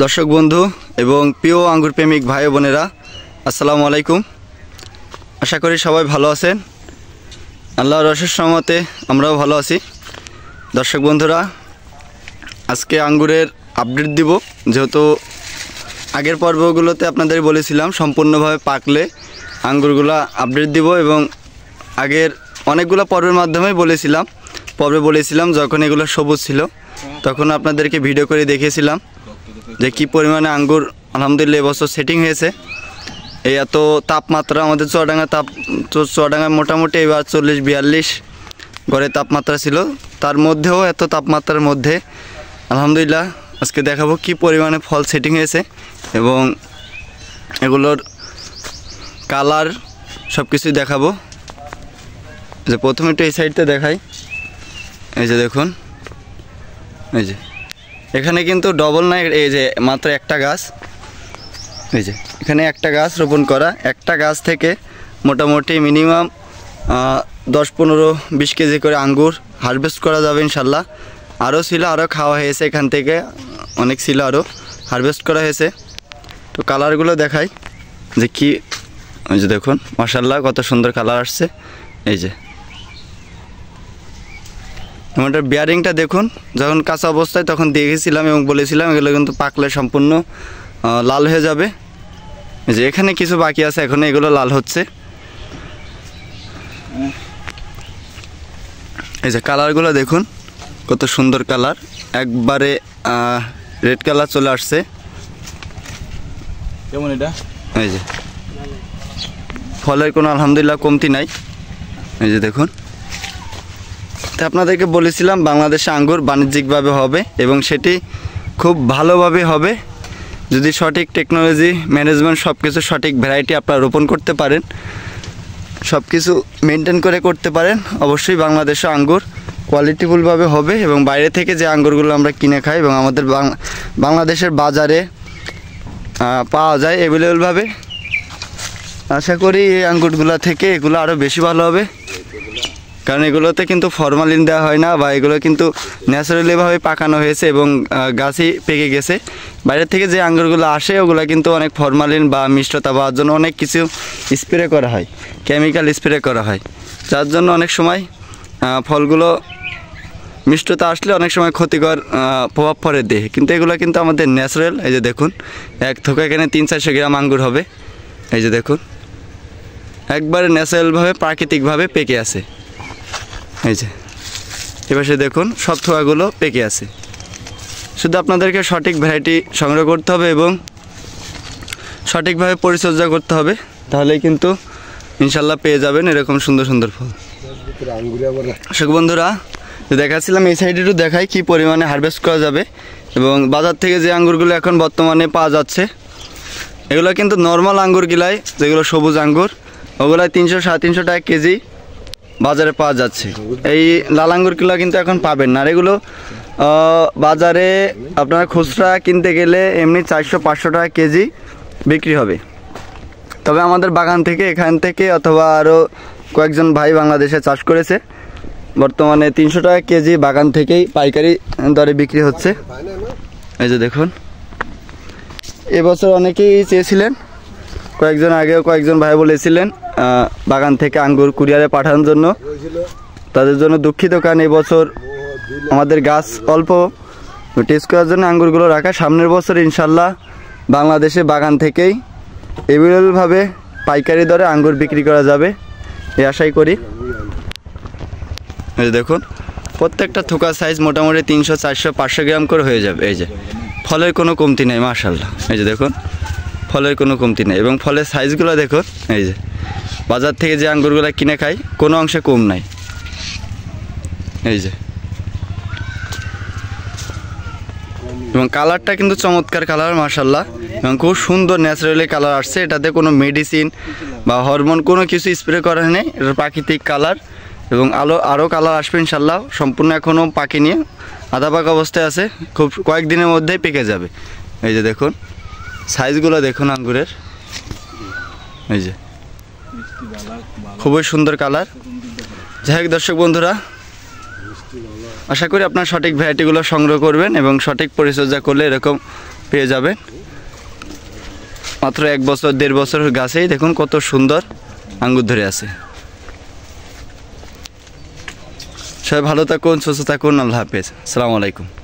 দর্শক বন্ধু এবং প্রিয় আঙ্গুর প্রেমিক ভাই বোনেরা, আসসালামু আলাইকুম। আশা করি সবাই ভালো আছেন। আল্লাহর অশেষ রহমতে আমরাও ভালো আছি। দর্শক বন্ধুরা, আজকে আঙ্গুরের আপডেট দিব। যেহেতু আগের পর্বগুলোতে আপনাদের বলেছিলাম সম্পূর্ণভাবে পাকলে আঙ্গুরগুলো আপডেট দিব, এবং আগের অনেকগুলো পর্বের মাধ্যমে বলেছিলাম যখন এগুলো সবুজ ছিল তখন আপনাদেরকে ভিডিও করে দেখিয়েছিলাম যে কী পরিমাণে আঙ্গুর আলহামদুলিল্লাহ এবছর সেটিং হয়েছে। এই এত তাপমাত্রা আমাদের চুয়াডাঙ্গায় মোটামুটি এবার 40-42 গড়ে তাপমাত্রা ছিল। তার মধ্যেও এত তাপমাত্রার মধ্যে আলহামদুলিল্লাহ আজকে দেখাবো কি পরিমাণে ফল সেটিং হয়েছে এবং এগুলোর কালার সব কিছুই দেখাবো। যে প্রথমে একটু এই সাইডটা দেখাই। এই যে দেখুন, এই যে এখানে কিন্তু ডবল নাই, এই যে মাত্র একটা গাছ। এই যে এখানে একটা গাছ রোপণ করা, একটা গাছ থেকে মোটামুটি মিনিমাম 10-15-20 কেজি করে আঙ্গুর হারভেস্ট করা যাবে ইনশাল্লাহ। আরও ছিল, আরও খাওয়া হয়েছে, এখান থেকে অনেক ছিল, আরও হারভেস্ট করা হয়েছে। তো কালারগুলো দেখাই যে কি। ওই যে দেখুন মাশাআল্লাহ কত সুন্দর কালার আসছে। এই যে আমাদের বিয়ারিংটা দেখুন, যখন কাঁচা অবস্থায় তখন দেখেছিলাম এবং বলেছিলাম এগুলো কিন্তু পাকলে সম্পূর্ণ লাল হয়ে যাবে। এই যে এখানে কিছু বাকি আছে, এখন এগুলো লাল হচ্ছে। এই যে কালারগুলো দেখুন কত সুন্দর কালার, একবারে রেড কালার চলে আসছে। কেমন এটা? এই যে ফলের কোনো আলহামদুলিল্লাহ কমতি নাই। এই যে দেখুন, তো আপনাদেরকে বলেছিলাম বাংলাদেশে আঙ্গুর বাণিজ্যিকভাবে হবে এবং সেটি খুব ভালোভাবে হবে যদি সঠিক টেকনোলজি ম্যানেজমেন্ট সব কিছু সঠিক ভ্যারাইটি আপনারা রোপণ করতে পারেন, সব কিছু মেনটেন করে করতে পারেন। অবশ্যই বাংলাদেশে আঙ্গুর কোয়ালিটিফুলভাবে হবে এবং বাইরে থেকে যে আঙ্গুরগুলো আমরা কিনে খাই এবং আমাদের বাংলাদেশের বাজারে পাওয়া যায় অ্যাভেলেবলভাবে, আশা করি এই আঙ্গুরগুলো থেকে এগুলো আরও বেশি ভালো হবে। কারণ এগুলোতে কিন্তু ফরমালিন দেওয়া হয় না, বা এগুলো কিন্তু ন্যাচারালিভাবে পাকানো হয়েছে এবং গাছই পেকে গেছে। বাইরে থেকে যে আঙ্গুরগুলো আসে ওগুলো কিন্তু অনেক ফরমালিন বা মিষ্টতা পাওয়ার জন্য অনেক কিছু স্প্রে করা হয়, কেমিক্যাল স্প্রে করা হয়, যার জন্য অনেক সময় ফলগুলো মিষ্টতা আসলে অনেক সময় ক্ষতিকর প্রভাব পড়ে দেহে। কিন্তু এগুলো কিন্তু আমাদের ন্যাচারাল। এই যে দেখুন এক থোকা এখানে 300-400 গ্রাম আঙ্গুর হবে। এই যে দেখুন একবারে ন্যাচারালভাবে প্রাকৃতিকভাবে পেকে আছে। এই যে এপাশে দেখুন সব থোকাগুলো পেকে আছে। শুধু আপনাদেরকে সঠিক ভ্যারাইটি সংগ্রহ করতে হবে এবং সঠিকভাবে পরিচর্যা করতে হবে, তাহলেই কিন্তু ইনশাল্লাহ পেয়ে যাবেন এরকম সুন্দর সুন্দর ফল। দর্শক বন্ধুরা, দেখাচ্ছিলাম এই সাইডে একটু দেখাই কী পরিমাণে হারভেস্ট করা যাবে এবং বাজার থেকে যে আঙ্গুরগুলো এখন বর্তমানে পাওয়া যাচ্ছে এগুলো কিন্তু নর্মাল আঙ্গুরগুলাই, যেগুলো সবুজ আঙ্গুর ওগুলো 300-350 টাকা কেজি বাজারে পাওয়া যাচ্ছে। এই লাল আঙ্গুরগুলো কিন্তু এখন পাবেন না। আর এগুলো বাজারে আপনারা খুচরা কিনতে গেলে এমনি 400-500 টাকা কেজি বিক্রি হবে। তবে আমাদের বাগান থেকে, এখান থেকে অথবা আরও কয়েকজন ভাই বাংলাদেশে চাষ করেছে, বর্তমানে 300 টাকা কেজি বাগান থেকেই পাইকারি দরে বিক্রি হচ্ছে। এই যে দেখুন এবছর অনেকেই চেয়েছিলেন, কয়েকজন ভাই বলেছিলেন বাগান থেকে আঙ্গুর কুরিয়ারে পাঠানোর জন্য। তাদের জন্য দুঃখিত, কারণ এবছর আমাদের গাছ অল্প, টেস্ট করার জন্য আঙ্গুরগুলো রাখা। সামনের বছর ইনশাল্লাহ বাংলাদেশে বাগান থেকেই এভেলেবলভাবে পাইকারি দরে আঙ্গুর বিক্রি করা যাবে এই আশাই করি। এই যে দেখুন প্রত্যেকটা থোকা সাইজ মোটামুটি 300-400-500 গ্রাম করে হয়ে যাবে। এই যে ফলের কোনো কমতি নেই মাশাআল্লাহ। এই যে দেখুন ফলের কোনো কমতি নেই এবং ফলের সাইজগুলো দেখুন। এই যে বাজার থেকে যে আঙ্গুরগুলো কিনে খাই কোনো অংশে কম নাই। এই যে এবং কালারটা কিন্তু চমৎকার কালার মাশাআল্লাহ, এবং খুব সুন্দর ন্যাচারালি কালার আসছে। এটাতে কোনো মেডিসিন বা হরমোন কোনো কিছু স্প্রে করা নেই, এটা প্রাকৃতিক কালার এবং আরও কালার আসবে ইনশাল্লাহ। সম্পূর্ণ এখনও পাকেনি, আধা পাকা অবস্থায় আছে, খুব কয়েকদিনের মধ্যেই পেকে যাবে। এই যে দেখুন সাইজগুলো দেখুন আঙ্গুরের। এই যে খুবই সুন্দর কালার। যাই হোক দর্শক বন্ধুরা, আশা করি আপনারা সঠিক ভ্যারাইটিগুলো সংগ্রহ করবেন এবং সঠিক পরিচর্যা করলে এরকম পেয়ে যাবেন। মাত্র 1 বছর 1.5 বছরের গাছেই দেখুন কত সুন্দর আঙ্গুর ধরে আছে। সবাই ভালো থাকুন, সুস্থ থাকুন, আল্লাহ হাফেজ, আসসালামু আলাইকুম।